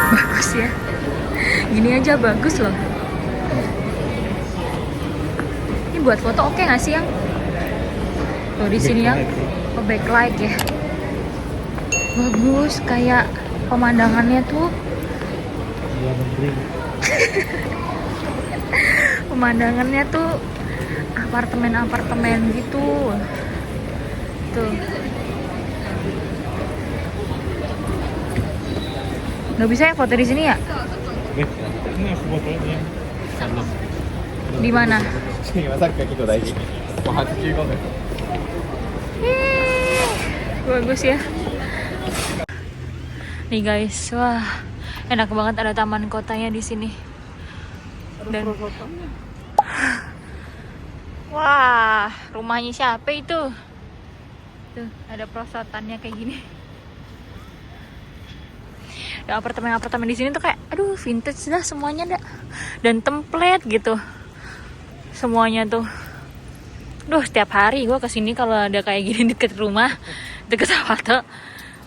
Bagus ya. Gini aja bagus loh. Ini buat foto oke nggak sih yang? Tuh di sini yang backlight ya. Bagus, kayak pemandangannya tuh. Pemandangannya tuh apartemen-apartemen gitu. Tuh. Nggak bisa ya foto di sini ya? Ini aku fotonya. Di mana? Bagus ya. Nih guys, wah enak banget ada taman kotanya di sini. Dan wah, rumahnya siapa itu? Tuh, ada perosotannya kayak gini. Dan apartemen-apartemen di sini tuh kayak aduh vintage dah semuanya dah. Dan template gitu. Semuanya tuh. Duh, setiap hari gue kesini kalau ada kayak gini deket rumah, deket foto.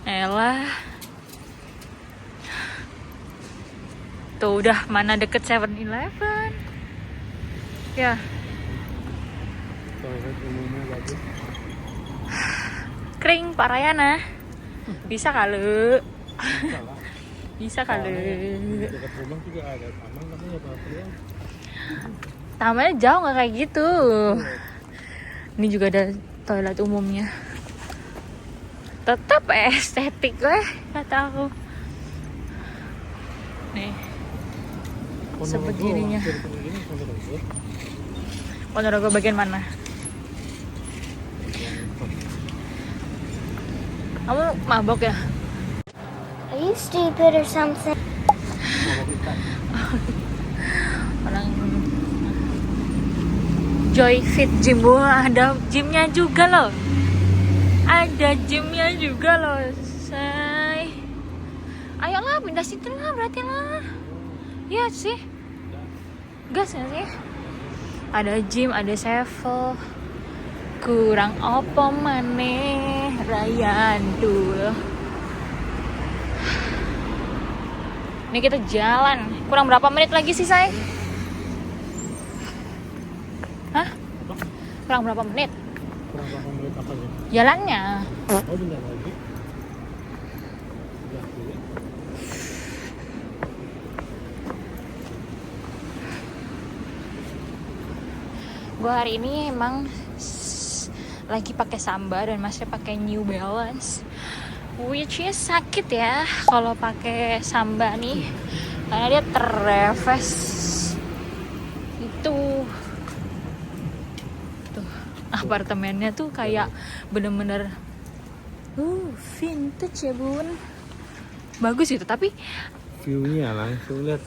Elah. Tuh udah mana deket 7-Eleven. Ya. Kering Pak Rayana. Bisa kali. Bisa kali. Dekat rumah juga ada taman namanya apa ya? Tamannya jauh nggak kayak gitu. Ini juga ada toilet umumnya. Tetap estetik kata aku. Nih. Sebegininya. Ponorogo bagian mana? Kamu mabok ya? Are you stupid or something? Orang Joy Fit Gym. Wah, ada gymnya juga loh. Ada gymnya juga loh, say. Ayolah pindah situ lah berarti lah. Iya sih. Gas gak sih? Ada gym, ada sevel. Kurang apa maneh Ryan dulu. Ini kita jalan. Kurang berapa menit lagi sih, say? Hah? Kurang berapa menit? Kurang berapa menit apa nih? Jalannya. Oh, bentar lagi. Gue hari ini emang lagi pakai Samba dan masih pakai New Balance, which is sakit ya kalau pakai Samba nih karena dia terreves itu. Tuh apartemennya tuh kayak bener-bener vintage ya bun, bagus itu. Tapi View-nya langsung lihat.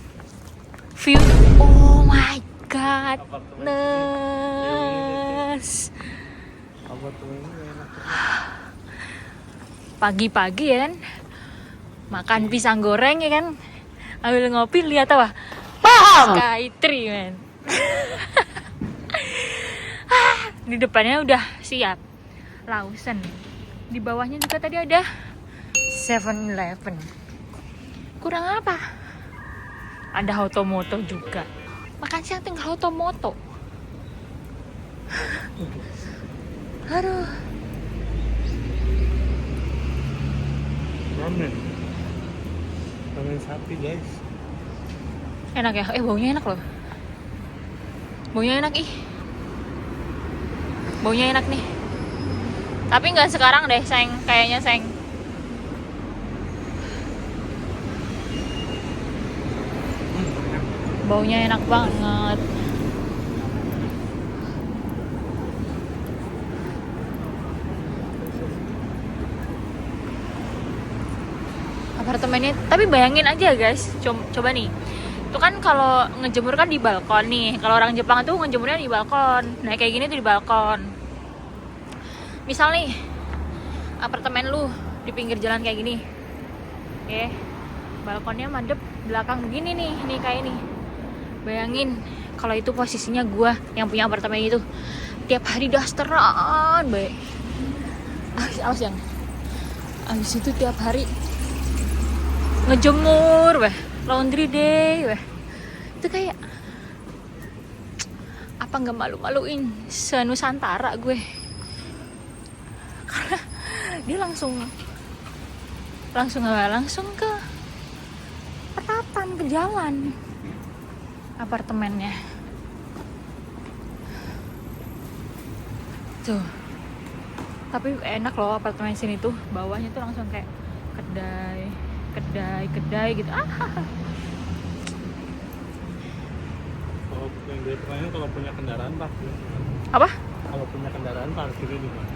view, oh my god, nes. Apartemennya enak. Pagi-pagi ya kan, makan pisang goreng ya kan, ambil ngopi, lihat apa? Skytree men. Di depannya udah siap Lawson, di bawahnya juga tadi ada 7-Eleven. Kurang apa? Ada Hotomoto juga. Makan siang tinggal Hotomoto. Aduh. Ramen. Ramen sapi guys. Enak ya? Baunya enak loh. Baunya enak ih. Baunya enak nih. Tapi nggak sekarang deh, sayang. Kayaknya sayang. Baunya enak banget. Apartemennya, tapi bayangin aja guys, coba nih. Itu kan kalau ngejemur kan di balkon nih. Kalau orang Jepang tuh ngejemurnya di balkon. Nah, kayak gini tuh di balkon. Misal nih, apartemen lu di pinggir jalan kayak gini. Oke. Balkonnya madep belakang begini nih kayak nih. Bayangin kalau itu posisinya gua yang punya apartemen itu. Tiap hari dasteran, baik. Awas yang. Abis itu tiap hari ngejemur weh, laundry day weh. Itu kayak apa nggak malu-maluin se-Nusantara gue. Karena dia langsung ke perapatan, ke jalan apartemennya tuh. Tapi enak loh apartemen sini tuh, bawahnya tuh langsung kayak kedai gitu. Kalau yang dari pertanyaan, kalau punya kendaraan parkir. Apa? Kalau punya kendaraan parkirnya di mana?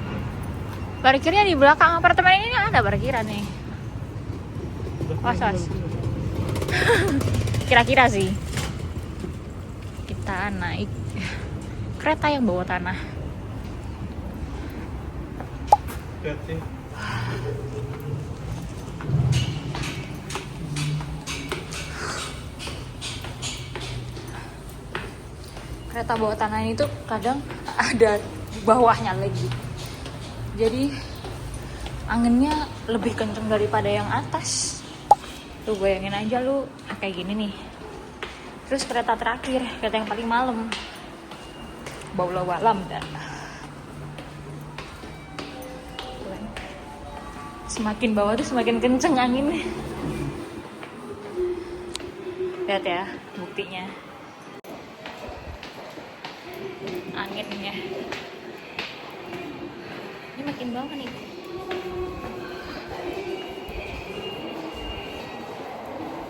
Parkirnya di belakang apartemen ini ada parkiran nih. Was. Kira-kira sih kita naik kereta yang bawa tanah. Lihat sih. Kereta bawah tanah ini tuh kadang ada di bawahnya lagi. Jadi anginnya lebih kenceng daripada yang atas. Tuh bayangin aja lu kayak gini nih. Terus kereta terakhir, kereta yang paling malam. Baulah walam dan semakin bawah tuh semakin kenceng anginnya. Lihat ya buktinya. Anginnya. Ini makin bawah nih.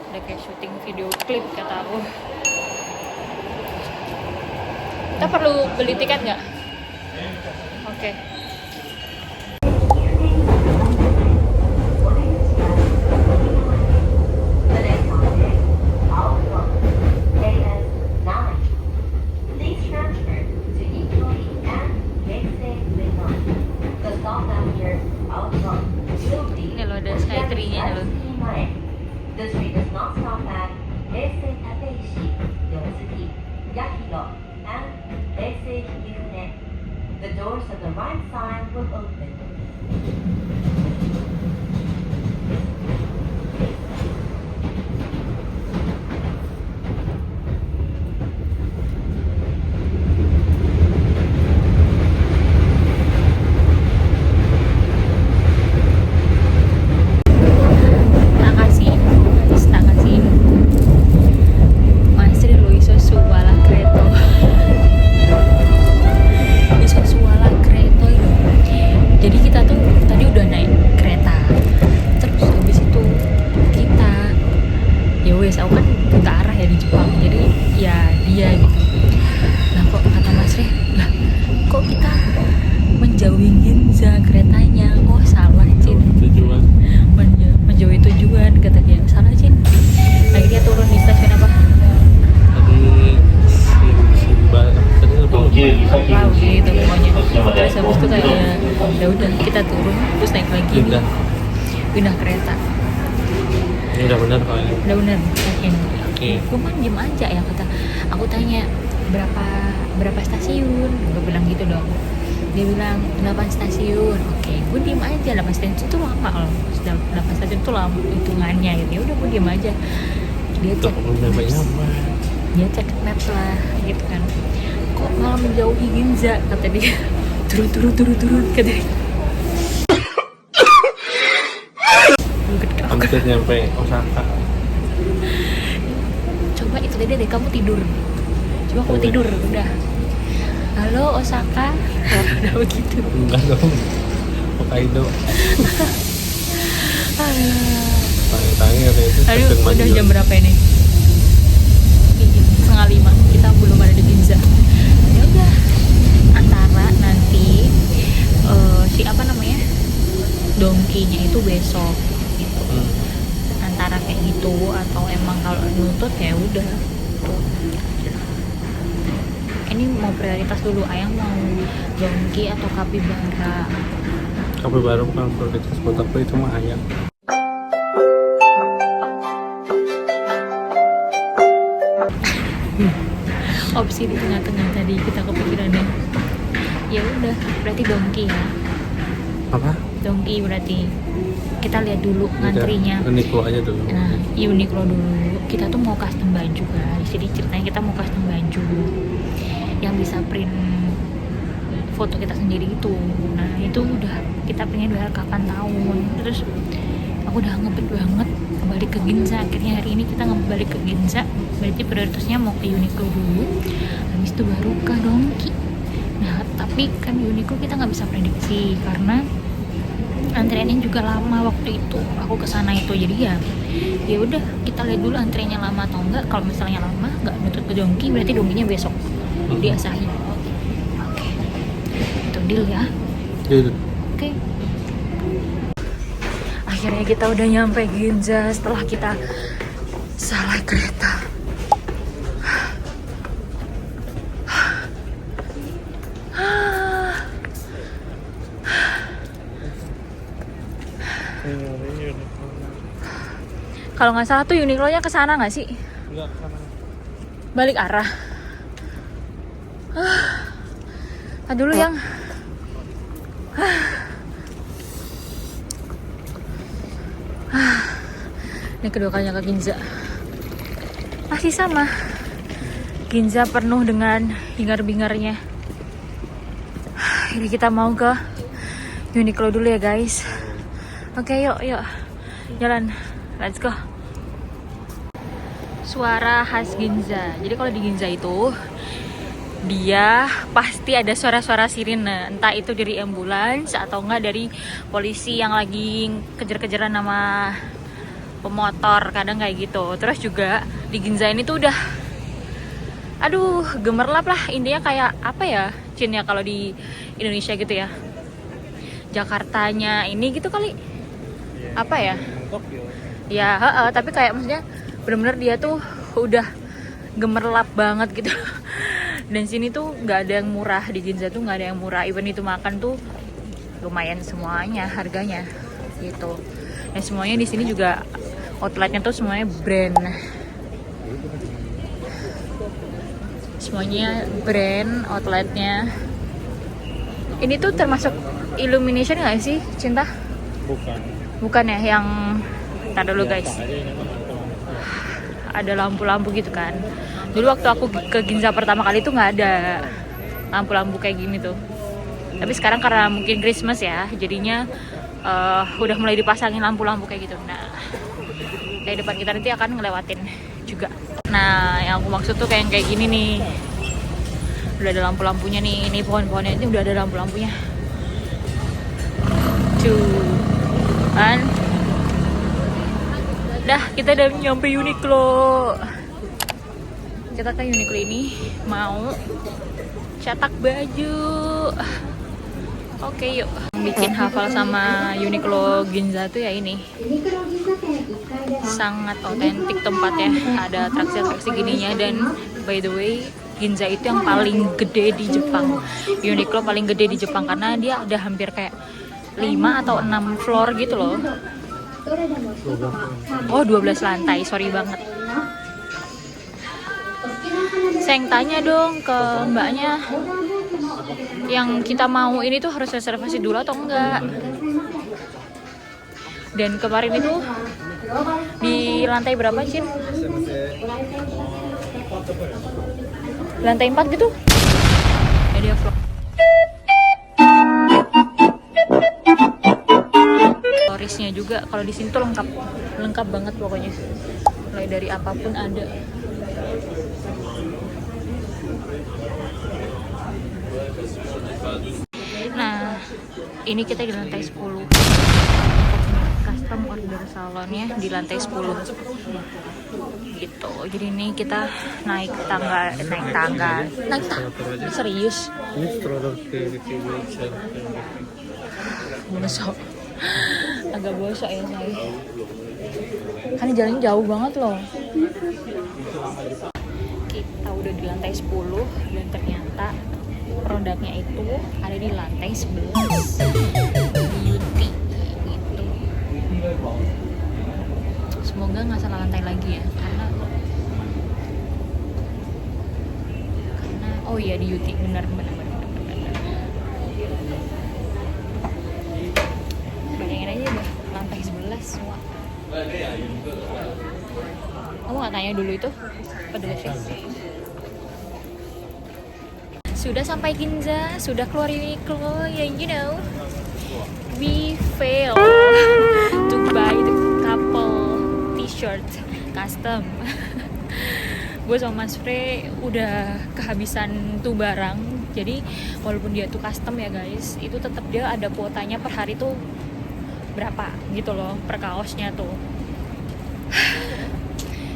Udah kayak syuting video klip kata aku. Kita perlu beli tiket nggak? Oke. Ini loh ada Skytree-nya loh. The train does not stop at Eisei Tateishi, Yosuki, Yakido, and Eisei Hifune. The doors on the right side will open. Aku kan ke arah ya di Jepang, jadi ya dia gitu. Nah kok kata Mas Re, lah kok kita menjauhi Ginza keretanya? Oh salah Cin, Tujuan. menjauhi tujuan kata dia. Salah Cin. Akhirnya turun di stasiun apa? Tadi Simba tadi Wow gitu pokoknya. Terus habis itu kayak ya udah kita turun terus naik lagi nih. Pindah kereta. Ini udah benar kok ini. Udah bener, yakin. Oke. Gue mah diem aja ya kata. Aku tanya berapa stasiun? Gue bilang gitu dong. Dia bilang 8 stasiun. Oke, gue diem aja. 8 stasiun itu lama loh. 8 stasiun itu lama hitungannya gitu. Ya udah gue diem aja. Dia cek maps. Dia cek maps lah gitu kan. Kok malah menjauhi Ginza kata dia. Turun kata dia. Hampir nyampe Osaka. Coba itu tadi deh kamu tidur. Coba kamu tidur udah. Halo Osaka. Udah begitu. Enggak dong. Hokkaido. Tanya kata itu. Tadi stasiun udah Madiun. jam berapa ini? 4:30. Kita belum ada di Ginza. Ya udah. Antara nanti si apa namanya? Donkinya itu besok gitu. Antara kayak gitu atau emang kalau nuntut ya udah tuh. Ini mau prioritas dulu, Ayang mau Donki atau Capybara. Capybara bukan prioritas buat aku, itu mah ayam. Opsi di tengah-tengah tadi kita kepikirannya. Ya udah, berarti Donki ya. Apa? Donki berarti. kita lihat dulu ngantrinya. Uniqlo aja dulu. Nah, Uniqlo dulu. Kita tuh mau custom baju guys. Jadi ceritanya kita mau custom baju yang bisa print foto kita sendiri itu. Nah, itu udah kita pengen udah kapan tahun. Terus aku udah ngebet banget balik ke Ginza. Akhirnya hari ini kita balik ke Ginza. Berarti prioritasnya mau ke Uniqlo dulu. Habis itu baru ke Donki. Nah, tapi kan Uniqlo kita nggak bisa prediksi karena antriannya juga lama waktu itu aku kesana itu. Jadi ya udah kita lihat dulu antriannya lama atau enggak. Kalau misalnya lama nggak nutut ke Donki, berarti Donkinya besok di Asahi. Oke. Itu deal ya. Oke. Akhirnya kita udah nyampe Ginza setelah kita salah kereta. Kalau nggak salah tuh Uniqlo-nya ke sana nggak sih? Enggak, sana. Balik arah. Dulu yang ini kedua kalinya ke Ginza. Masih sama. Ginza penuh dengan hingar-bingarnya. Ini kita mau ke Uniqlo dulu ya guys. Oke, yuk jalan, let's go. Suara khas Ginza. Jadi kalau di Ginza itu dia pasti ada suara-suara sirine, entah itu dari ambulans atau enggak dari polisi yang lagi kejar-kejaran sama pemotor, kadang kayak gitu. Terus juga di Ginza ini tuh udah gemerlap lah, intinya kayak apa ya Cin ya kalau di Indonesia gitu ya, Jakartanya ini gitu kali, apa ya ya, tapi kayak maksudnya bener-bener dia tuh udah gemerlap banget gitu. Dan sini tuh nggak ada yang murah, di Ginza tuh nggak ada yang murah, even itu makan tuh lumayan semuanya harganya gitu. Dan semuanya di sini juga outletnya tuh semuanya brand, semuanya brand outletnya. Ini tuh termasuk Illumination nggak sih, Cinta? Bukan ya, yang ntar dulu guys, ada lampu-lampu gitu kan. Dulu waktu aku ke Ginza pertama kali tuh nggak ada lampu-lampu kayak gini tuh. Tapi sekarang karena mungkin Christmas ya, jadinya udah mulai dipasangin lampu-lampu kayak gitu. Nah, kayak depan kita nanti akan ngelewatin juga. Nah, yang aku maksud tuh kayak gini nih. Udah ada lampu-lampunya nih. Ini pohon-pohonnya ini udah ada lampu-lampunya. Kan? Dah, kita udah nyampe Uniqlo. Kita ke Uniqlo ini mau cetak baju. Oke, yuk. Bikin hafal sama Uniqlo Ginza tuh ya ini. Sangat otentik tempatnya. Ada atraksi-atraksi gininya. Dan by the way, Ginza itu yang paling gede di Jepang. Uniqlo paling gede di Jepang karena dia ada hampir kayak 5 atau 6 floor gitu loh. Oh, 12 lantai, sorry banget. Saya tanya dong ke mbaknya, yang kita mau ini tuh harus reservasi dulu atau enggak. Dan kemarin itu di lantai berapa, Cin? Lantai 4 gitu. Ya dia vlog. Florisnya juga kalau di sini tuh lengkap banget pokoknya. Mulai dari apapun ada. Nah, ini kita di lantai 10. Custom order salonnya di lantai 10. Gitu. Jadi ini kita naik tangga. Serius. Bosok. Agak bosok ya saya. Kan jalannya jauh banget loh. Kita udah di lantai 10 dan ternyata produknya itu ada di lantai 11. Beauty gitu. Semoga nggak salah lantai lagi ya, karena oh iya di Beauty benar. Bayangin aja deh lantai 11 Aswa. Kamu nggak tanya dulu itu? Pedelesnya. Sudah sampai Ginza, sudah keluar Uniqlo, ya you know. We fail to buy the couple t-shirt custom. Gue sama Mas Frey udah kehabisan tuh barang. Jadi walaupun dia tuh custom ya guys, itu tetap dia ada kuotanya per hari tuh berapa gitu loh per kaosnya tuh.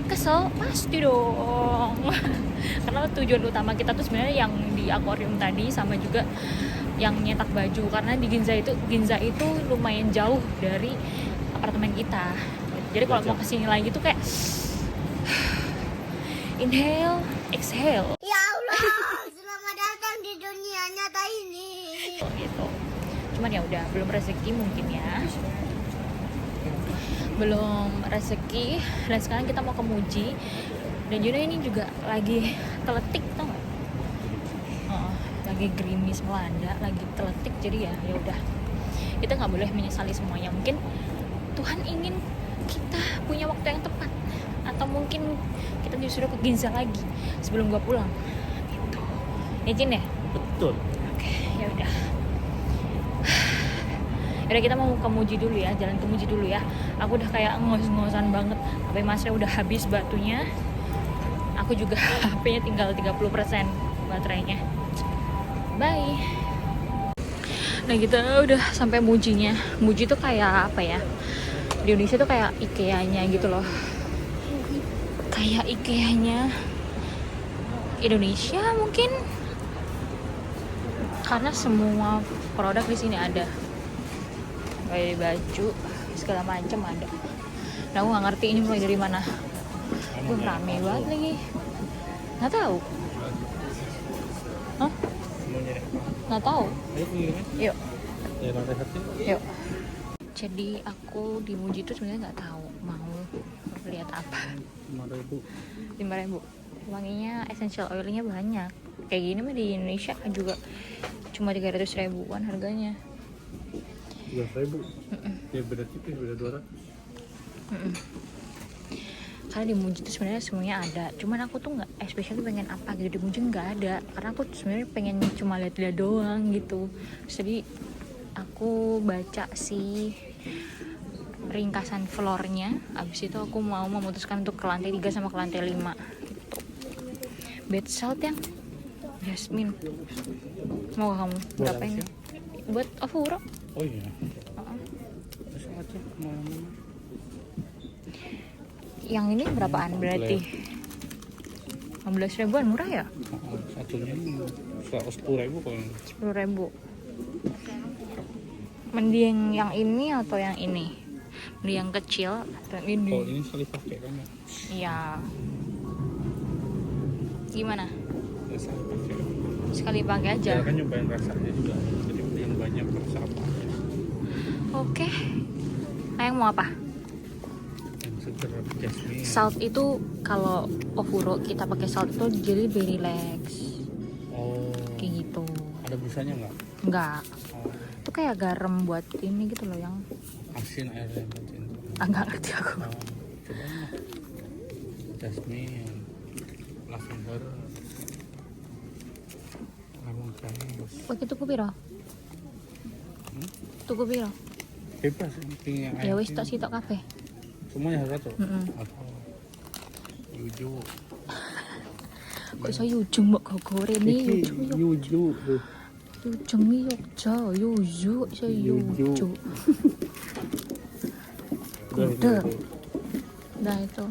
Kesel pasti dong. Karena tujuan utama kita tuh sebenarnya yang di akuarium tadi sama juga yang nyetak baju, karena di Ginza itu lumayan jauh dari apartemen kita. Jadi kalau mau kesini lagi tuh kayak inhale, exhale. Ya Allah, selamat datang di dunia nyata ini. Gitu. Cuman ya udah belum rezeki mungkin ya. Belum rezeki. Dan sekarang kita mau ke Muji. Dan Juno ini juga lagi teletik, tau gak? Lagi gerimis melanda, lagi teletik. Jadi ya udah. Kita nggak boleh menyesali semuanya. Mungkin Tuhan ingin kita punya waktu yang tepat, atau mungkin kita disuruh ke Ginza lagi sebelum gua pulang. Gitu. Izin ya? Betul. Oke, ya udah. Yaudah kita mau ke Muji dulu ya, jalan ke Muji dulu ya. Aku udah kayak ngos-ngosan banget. HP Masnya udah habis batunya. Aku juga HP-nya tinggal 30% baterainya. Bye. Nah kita udah sampai Mujinya. Muji tuh kayak apa ya? Di Indonesia tuh kayak IKEA-nya gitu loh. Kayak IKEA-nya Indonesia mungkin. Karena semua produk di sini ada. Kayak baju segala macam ada. Nah aku nggak ngerti ini mulai dari mana. Gue rame banget lagi. Nggak tahu. Hah? Nggak tahu. Ayo pengirimnya. Yuk. Ya lantai 1. Yuk. Jadi aku di Muji tuh sebenarnya nggak tahu mau lihat apa. 5.000. 5.000. Wanginya essential oilnya banyak. Kayak gini mah di Indonesia juga cuma 300 ribuan harganya. 3.000. Ya beda tipis, beda 200. Karena di Muji tuh sebenarnya semuanya ada. Cuman aku tuh nggak especially pengen apa gitu di Muji nggak ada. Karena aku sebenarnya pengen cuma lihat-lihat doang gitu. Jadi aku baca sih ringkasan floornya. Abis itu aku mau memutuskan untuk ke lantai 3 sama ke lantai 5 gitu. Bed salt yang Jasmine. Mau kamu berapa ini? Buat Afuro. Oh iya. Terus aja kemana-mana. Yang ini berapaan berarti? 15 ribuan, murah ya? Satunya 10.000 kalau 10.000. Mending yang ini atau yang ini? Mending yang kecil atau yang ini? kalau ini sekali pakai kan ya. Iya. Gimana? Ya sekali pakai. Sekali pakai aja. Ya kan nyobain rasanya juga. Jadi yang banyak rasa apa aja. Oke. Ayang mau apa? Yang seger Jasmine. Salt itu kalau Ofuro kita pakai salt itu jadi lebih relax. Oh. Kayak gitu. Ada busanya nggak? Enggak. Oh. Itu kayak garam buat ini gitu loh yang Asin airnya berarti itu. nggak ngerti aku. Oh, coba Jasmine, lavender, lemon grass. Pakai tuku piro? Tuku piro? Bebas penting yang Ya wis tak sitok kabeh. semuanya harus satu. Mm-mm. Yuju. Kok iso yujung mbok goreng nih Yuju. yujung nih Yogja yuju iso yuju. Udah. Nah itu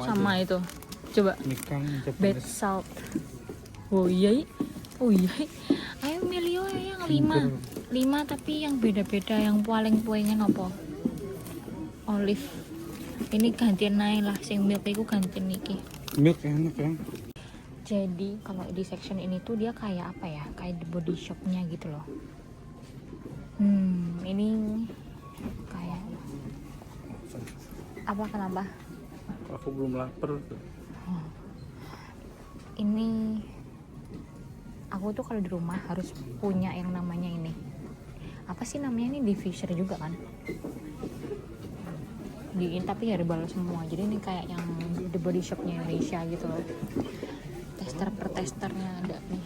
sama itu. Coba Mikang bed salt. Oh iya. Ayo milih yang 5 tapi yang beda-beda, yang paling pengen apa? Olive. Ini gantian ae lah, sing milk iku gantian iki. Milk enak ya. Jadi kalau di section ini tuh dia kayak apa ya? Kayak di body shopnya gitu loh. Ini kayak apa kenapa? Aku belum lapar. Ini aku tuh kalau di rumah harus punya yang namanya ini apa sih namanya, ini diffuser juga kan, tapi herbal semua. Jadi ini kayak yang The Body Shopnya Indonesia gitu loh. Tester per testernya ada nih.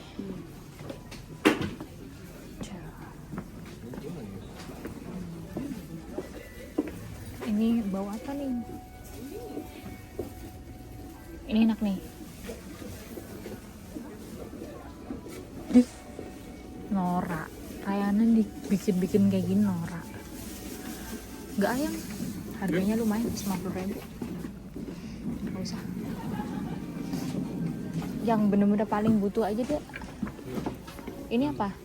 Ini bau apa nih? Ini enak nih. Dih, norak. Kayanan dibikin kayak gini norak. Nggak ayang. Harganya lumayan, 50.000. Nggak usah. Yang bener-bener paling butuh aja deh. Ini apa?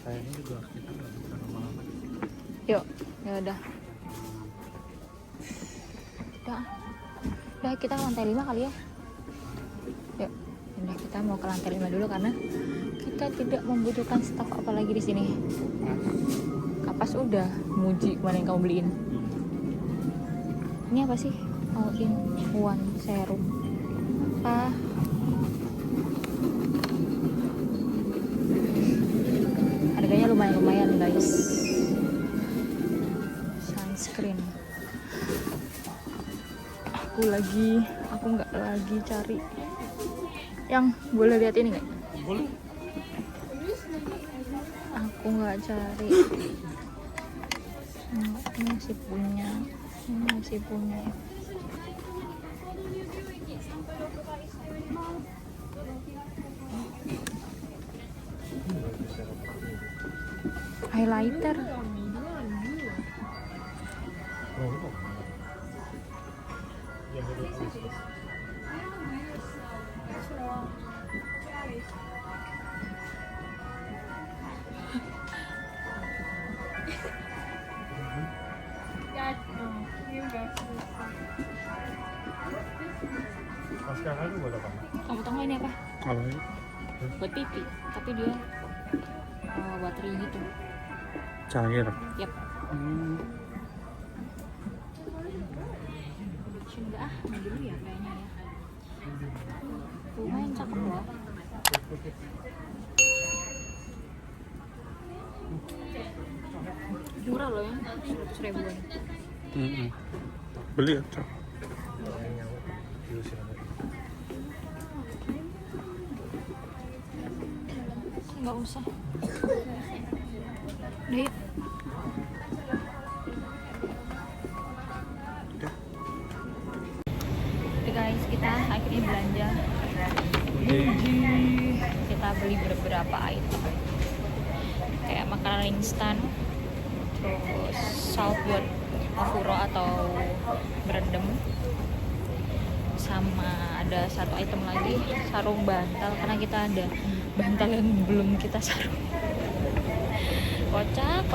Kayaknya juga kita nggak bisa lama-lama. Yuk, ya udah. Udah kita ke lantai 5 kali ya. Yuk, udah kita mau ke lantai 5 dulu karena kita tidak membutuhkan stok apalagi di sini. Kapas udah, muji kemarin kamu beliin. Ini apa sih? All in one serum. Harganya lumayan guys. Sunscreen. Aku nggak lagi cari. Yang boleh lihat ini nggak? Boleh. Aku nggak cari. Ini masih punya. Highlighter. Yang kedua sekarang itu buat apa? Kamu tahu nggak ini apa? Apa ini? Buat pipi, tapi dia baterai gitu. Cair. Yap. Enggak mau dulu ya kayaknya ya. Lumayan cakep loh. Murah loh ya, 100.000-an. Beli ya, Cok. Nggak usah. Deh. Guys, kita akhirnya belanja. Kita beli beberapa item kayak makanan instan, terus salt buat afuro atau berendam, sama ada satu item lagi sarung bantal karena kita ada bantal yang belum kita sarung. Kocak.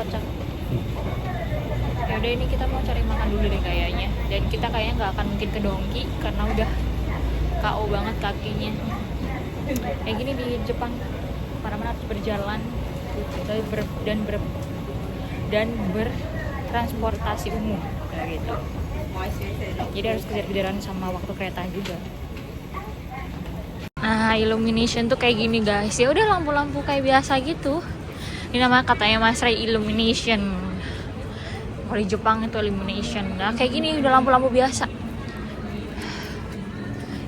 Yaudah, ini kita mau cari makan dulu deh kayaknya. Dan kita kayaknya nggak akan mungkin ke Donki karena udah KO banget kakinya. Kayak gini di Jepang, mana-mana harus berjalan dan bertransportasi umum kayak gitu. Jadi harus kejar-kejaran sama waktu kereta juga. Nah, illumination tuh kayak gini guys. Ya udah, lampu-lampu kayak biasa gitu. Ini namanya katanya Mas Ray illumination. Kalau di Jepang itu illumination. Nah, kayak gini udah lampu-lampu biasa.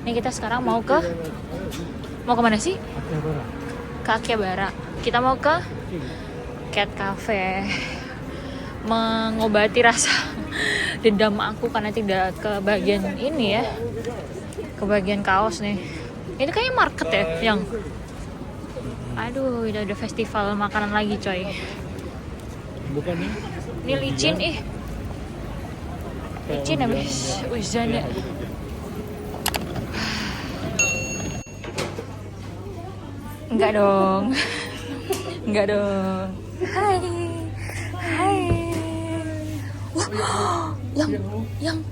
Ini kita sekarang mau kemana sih? Ke Akihabara. Kita mau ke Cat Cafe, mengobati rasa dendam aku karena tidak ke bagian ini ya, ke bagian kaos nih. Ini kayaknya market ya yang, aduh, udah ada festival makanan lagi coy. Bukan nih. Ini licin licin habis hujan ya. Enggak dong. Hai. Wah, yang